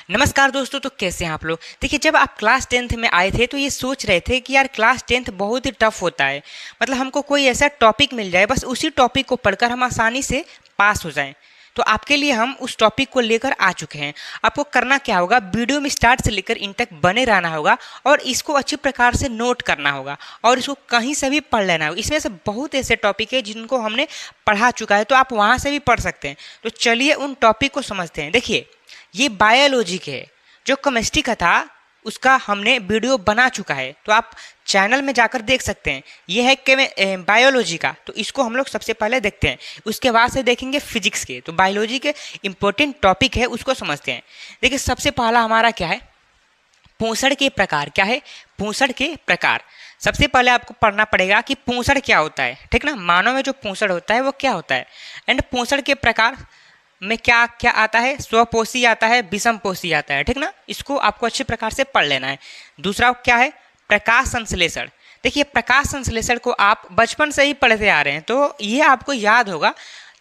नमस्कार दोस्तों। तो कैसे हैं आप लोग। देखिए, जब आप क्लास 10th में आए थे तो ये सोच रहे थे कि यार क्लास 10th बहुत ही टफ होता है। मतलब हमको कोई ऐसा टॉपिक मिल जाए, बस उसी टॉपिक को पढ़कर हम आसानी से पास हो जाएं। तो आपके लिए हम उस टॉपिक को लेकर आ चुके हैं। आपको करना क्या होगा, वीडियो में स्टार्ट से लेकर इन तक बने रहना होगा और इसको अच्छी प्रकार से नोट करना होगा और इसको कहीं से भी पढ़ लेना होगा। इसमें से बहुत ऐसे टॉपिक है जिनको हमने पढ़ा चुका है, तो आप वहाँ से भी पढ़ सकते हैं। तो चलिए उन टॉपिक को समझते हैं। देखिए, ये बायोलॉजी के है। जो केमिस्ट्री का था उसका हमने वीडियो बना चुका है, तो आप चैनल में जाकर देख सकते हैं। ये है बायोलॉजी का, तो इसको हम लोग सबसे पहले देखते हैं। उसके बाद से देखेंगे फिजिक्स के। तो बायोलॉजी के इंपॉर्टेंट टॉपिक है उसको समझते हैं। देखिए, सबसे पहला हमारा क्या है, पोषण के प्रकार। क्या है, पोषण के प्रकार। सबसे पहले आपको पढ़ना पड़ेगा कि पोषण क्या होता है, ठीक ना। मानव में जो पोषण होता है वो क्या होता है, एंड पोषण के प्रकार में क्या क्या आता है। स्वपोषी आता है, विषम पोषी आता है, ठीक ना। इसको आपको अच्छे प्रकार से पढ़ लेना है। दूसरा क्या है, प्रकाश संश्लेषण। देखिए, प्रकाश संश्लेषण को आप बचपन से ही पढ़ते आ रहे हैं, तो ये आपको याद होगा।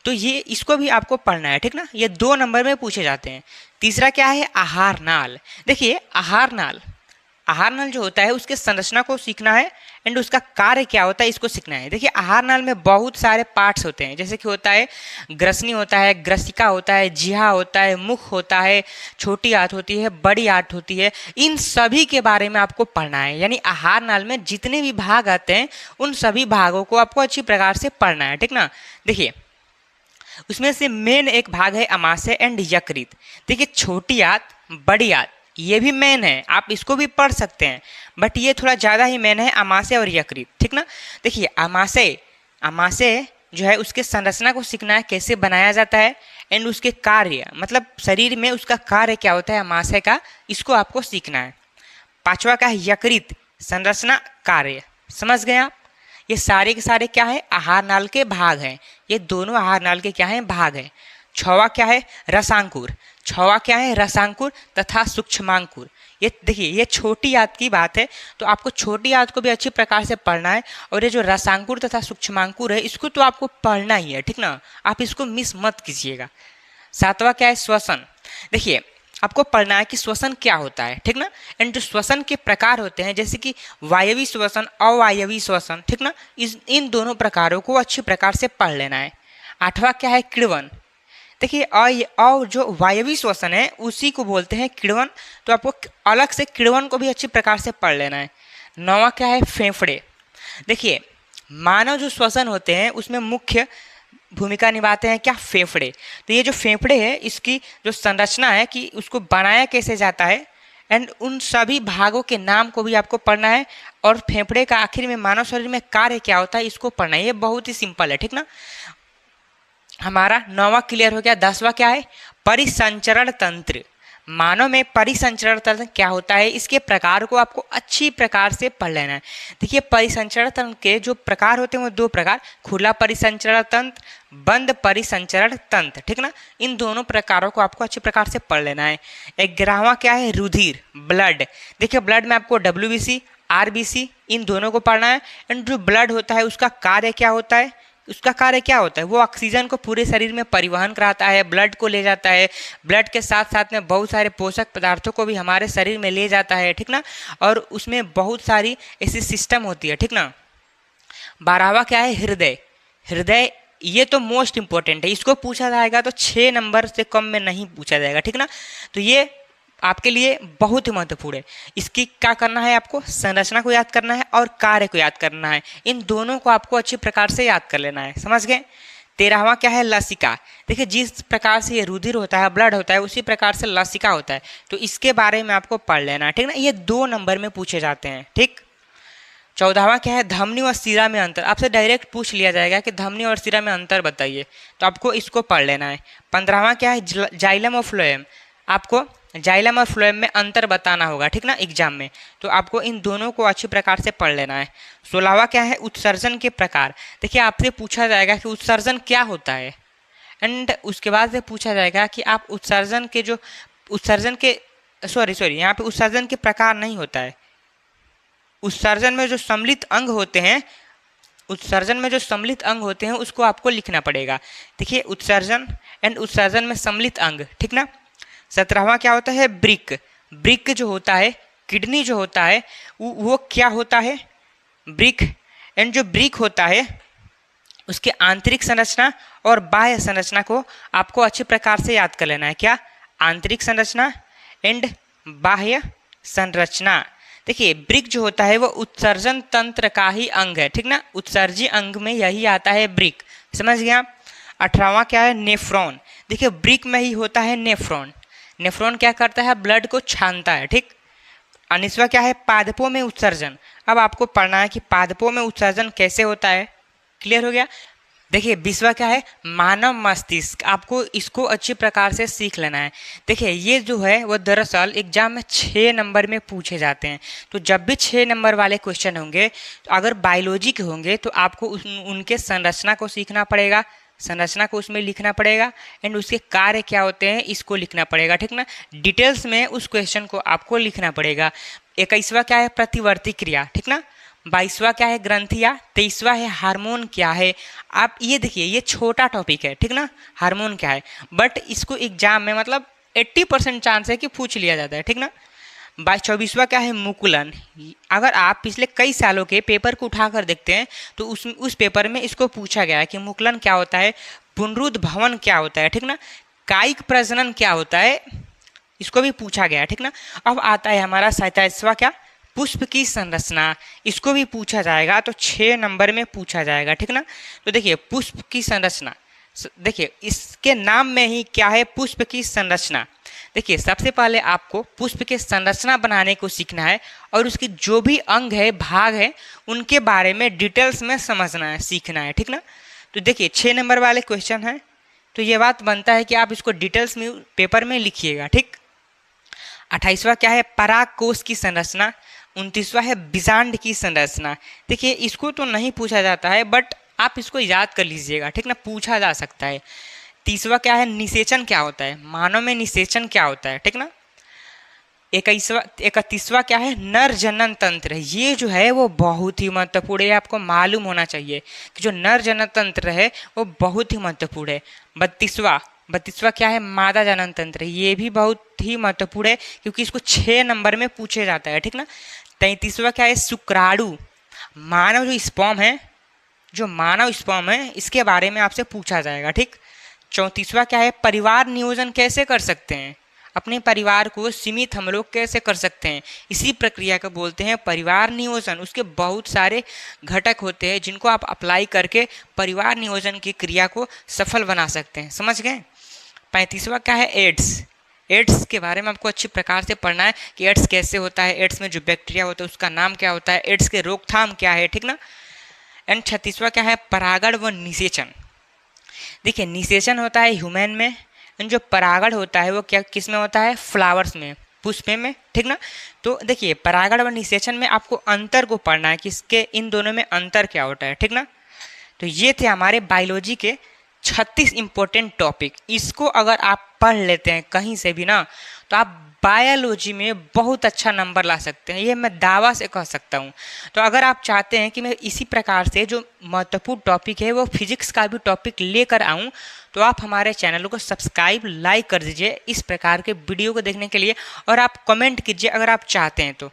तो ये इसको भी आपको पढ़ना है, ठीक ना। ये 2 नंबर में पूछे जाते हैं। तीसरा क्या है, आहार नाल। देखिए, आहार नाल जो होता है उसके संरचना को सीखना है एंड उसका कार्य क्या होता है इसको सीखना है। देखिए, आहार नाल में बहुत सारे पार्ट्स होते हैं, जैसे कि होता है ग्रसनी होता है, ग्रसिका होता है, जिहा होता है, मुख होता है, छोटी आंत होती है, बड़ी आंत होती है। इन सभी के बारे में आपको पढ़ना है। यानी आहार नाल में जितने भी भाग आते हैं उन सभी भागों को आपको अच्छी प्रकार से पढ़ना है, ठीक ना। देखिए, उसमें से मेन एक भाग है अमाशय एंड यकृत। देखिए, छोटी आंत, बड़ी आंत, ये भी मेन है, आप इसको भी पढ़ सकते हैं, बट ये थोड़ा ज़्यादा ही मेन है, अमाशय और यकृत, ठीक ना। देखिए, अमाशय जो है उसके संरचना को सीखना है, कैसे बनाया जाता है, एंड उसके कार्य, मतलब शरीर में उसका कार्य क्या होता है अमाशय का, इसको आपको सीखना है। पांचवा का है यकृत, संरचना, कार्य। समझ गए आप। ये सारे के सारे क्या है, आहार नाल के भाग हैं। ये दोनों आहार नाल के क्या हैं, भाग हैं। छवा क्या है, रसांकुर। छवा क्या है, रसांकुर तथा सूक्ष्मांकुर। ये देखिए, ये छोटी आंत की बात है, तो आपको छोटी आंत को भी अच्छी प्रकार से पढ़ना है। और ये जो रसांकुर तथा सूक्ष्मांकुर है इसको तो आपको पढ़ना ही है, ठीक ना। आप इसको मिस मत कीजिएगा। सातवां क्या है, श्वसन। देखिए, आपको पढ़ना है कि श्वसन क्या होता है, ठीक ना। एंड जो श्वसन के प्रकार होते हैं, जैसे कि वायवी श्वसन, अवायवी श्वसन, ठीक ना। इन दोनों प्रकारों को अच्छी प्रकार से पढ़ लेना है। आठवां क्या है, किण्वन। देखिए, और जो वायवी श्वसन है उसी को बोलते हैं किण्वन, तो आपको अलग से किण्वन को भी अच्छी प्रकार से पढ़ लेना है। नौवां क्या है, फेफड़े। देखिए, मानव जो श्वसन होते हैं उसमें मुख्य भूमिका निभाते हैं क्या, फेफड़े। तो ये जो फेफड़े है इसकी जो संरचना है कि उसको बनाया कैसे जाता है, एंड उन सभी भागों के नाम को भी आपको पढ़ना है। और फेफड़े का आखिर में मानव शरीर में कार्य क्या होता है इसको पढ़ना है। ये बहुत ही सिंपल है, ठीक ना। हमारा 9वां क्लियर हो गया। 10वां क्या है, परिसंचरण तंत्र। मानव में परिसंचरण तंत्र क्या होता है, इसके प्रकार को आपको अच्छी प्रकार से पढ़ लेना है। देखिए, परिसंचरण तंत्र के जो प्रकार होते हैं वो 2 प्रकार, खुला परिसंचरण तंत्र, बंद परिसंचरण तंत्र, ठीक ना। इन दोनों प्रकारों को आपको अच्छी प्रकार से पढ़ लेना है। 11वां क्या है, रुधिर, ब्लड। देखिए, ब्लड में आपको WBC, RBC इन दोनों को पढ़ना है। एंड जो ब्लड होता है उसका कार्य क्या होता है, उसका कार्य क्या होता है, वो ऑक्सीजन को पूरे शरीर में परिवहन कराता है, ब्लड को ले जाता है। ब्लड के साथ साथ में बहुत सारे पोषक पदार्थों को भी हमारे शरीर में ले जाता है, ठीक ना। और उसमें बहुत सारी ऐसी सिस्टम होती है, ठीक ना। 12वां क्या है, हृदय। हृदय ये तो मोस्ट इंपॉर्टेंट है, इसको पूछा जाएगा तो 6 नंबर से कम में नहीं पूछा जाएगा, ठीक ना। तो ये आपके लिए बहुत ही महत्वपूर्ण है। इसकी क्या करना है, आपको संरचना को याद करना है और कार्य को याद करना है। इन दोनों को आपको अच्छी प्रकार से याद कर लेना है। समझ गए। 13वां क्या है, लसिका। देखिए, जिस प्रकार से ये रुधिर होता है, ब्लड होता है, उसी प्रकार से लसिका होता है, तो इसके बारे में आपको पढ़ लेना है, ठीक ना। ये 2 नंबर में पूछे जाते हैं, ठीक। 14वां क्या है, धमनी और शिरा में अंतर। आपसे डायरेक्ट पूछ लिया जाएगा कि धमनी और शिरा में अंतर बताइए, तो आपको इसको पढ़ लेना है। 15वां क्या है, जाइलम और फ्लोएम। आपको जाइलम और फ्लोएम में अंतर बताना होगा, ठीक ना, एग्जाम में। तो आपको इन दोनों को अच्छी प्रकार से पढ़ लेना है। 16वां क्या है, उत्सर्जन के प्रकार। देखिए, आपसे पूछा जाएगा कि उत्सर्जन क्या होता है, एंड उसके बाद से पूछा जाएगा कि आप उत्सर्जन के यहाँ पे उत्सर्जन के प्रकार नहीं होता है। उत्सर्जन में जो सम्मिलित अंग होते हैं, उसको आपको लिखना पड़ेगा। देखिए, उत्सर्जन एंड उत्सर्जन में सम्मिलित अंग, ठीक ना। 17वां क्या होता है? ब्रिक। ब्रिक जो होता है, किडनी जो होता है वो क्या होता है? ब्रिक। एंड जो ब्रिक होता है उसके आंतरिक संरचना और बाह्य संरचना को आपको अच्छे प्रकार से याद कर लेना है। क्या? आंतरिक संरचना एंड बाह्य संरचना। देखिए ब्रिक जो होता है वो उत्सर्जन तंत्र का ही अंग है, ठीक ना? उत्सर्जी अंग में यही आता है ब्रिक, समझ गए आप? 18वां क्या है? नेफ्रॉन। देखिए ब्रिक में ही होता है नेफ्रॉन। नेफ्रॉन क्या करता है? ब्लड को छानता है, ठीक। 19वां क्या है? पादपों में उत्सर्जन। अब आपको पढ़ना है कि पादपों में उत्सर्जन कैसे होता है। क्लियर हो गया? देखिए 20वां क्या है? मानव मस्तिष्क। आपको इसको अच्छी प्रकार से सीख लेना है। देखिए ये जो है वो दरअसल एग्जाम में 6 नंबर में पूछे जाते हैं। तो जब भी 6 नंबर वाले क्वेश्चन होंगे, तो अगर बायोलॉजी के होंगे तो आपको उनके संरचना को सीखना पड़ेगा, संरचना को उसमें लिखना पड़ेगा, एंड उसके कार्य क्या होते हैं इसको लिखना पड़ेगा, ठीक ना? डिटेल्स में उस क्वेश्चन को आपको लिखना पड़ेगा। 21वां क्या है? प्रतिवर्ती क्रिया, ठीक ना? 22वां क्या है? ग्रंथिया। 23वां है हार्मोन क्या है। आप ये देखिए ये छोटा टॉपिक है, ठीक ना? हार्मोन क्या है, बट इसको एग्जाम में मतलब 80% चांस है कि पूछ लिया जाता है, ठीक ना? 24वां क्या है? मुकुलन। अगर आप पिछले कई सालों के पेपर को उठाकर देखते हैं तो उस पेपर में इसको पूछा गया है कि मुकुलन क्या होता है, पुनरुद्भवन क्या होता है, ठीक ना? कायिक प्रजनन क्या होता है, इसको भी पूछा गया है, ठीक ना? अब आता है हमारा 27वां क्या? पुष्प की संरचना। इसको भी पूछा जाएगा, तो 6 नंबर में पूछा जाएगा, ठीक ना? तो देखिए पुष्प की संरचना, देखिए इसके नाम में ही क्या है? पुष्प की संरचना। देखिए सबसे पहले आपको पुष्प के संरचना बनाने को सीखना है और उसकी जो भी अंग है, भाग है, उनके बारे में डिटेल्स में समझना है, सीखना है, ठीक ना? तो देखिए 6 नंबर वाले क्वेश्चन हैं, तो ये बात बनता है कि आप इसको डिटेल्स में पेपर में लिखिएगा, ठीक। 28वां क्या है? पराग कोश की संरचना। 29वां है बीजांड की संरचना। देखिए इसको तो नहीं पूछा जाता है, बट आप इसको याद कर लीजिएगा, ठीक ना? पूछा जा सकता है। 30वां क्या है? निषेचन क्या होता है, मानव में निषेचन क्या होता है, ठीक ना? 31वां क्या है? नर जनन तंत्र। ये जो है वो बहुत ही महत्वपूर्ण है, आपको मालूम होना चाहिए कि जो नर जनन तंत्र है वो बहुत ही महत्वपूर्ण है। 32वां क्या है? मादा जनन तंत्र। ये भी बहुत ही महत्वपूर्ण है क्योंकि इसको 6 नंबर में पूछे जाता है, ठीक ना? 33वां क्या है? शुक्राणु। मानव जो स्पर्म है, जो मानव स्पर्म है, इसके बारे में आपसे पूछा जाएगा, ठीक। 34वां क्या है? परिवार नियोजन कैसे कर सकते हैं, अपने परिवार को सीमित हम लोग कैसे कर सकते हैं, इसी प्रक्रिया को बोलते हैं परिवार नियोजन। उसके बहुत सारे घटक होते हैं जिनको आप अप्लाई करके परिवार नियोजन की क्रिया को सफल बना सकते हैं, समझ गए? 35वां क्या है? एड्स। एड्स के बारे में आपको अच्छी प्रकार से पढ़ना है कि एड्स कैसे होता है, एड्स में जो बैक्टीरिया होता है उसका नाम क्या होता है, एड्स के रोकथाम क्या है, ठीक ना? एंड 36वां क्या है? परागण व निषेचन। देखिए निषेचन होता है ह्यूमन में, जो परागण होता है वो क्या किस में होता है? फ्लावर्स में, पुष्प में, ठीक ना? तो देखिए परागण व निषेचन में आपको अंतर को पढ़ना है कि इसके इन दोनों में अंतर क्या होता है, ठीक ना? तो ये थे हमारे बायोलॉजी के 36 इंपॉर्टेंट टॉपिक। इसको अगर आप पढ़ लेते हैं कहीं से भी ना, तो आप बायोलॉजी में बहुत अच्छा नंबर ला सकते हैं, ये मैं दावा से कह सकता हूँ। तो अगर आप चाहते हैं कि मैं इसी प्रकार से जो महत्वपूर्ण टॉपिक है वो फिजिक्स का भी टॉपिक लेकर आऊँ, तो आप हमारे चैनल को सब्सक्राइब लाइक कर दीजिए इस प्रकार के वीडियो को देखने के लिए, और आप कमेंट कीजिए अगर आप चाहते हैं तो।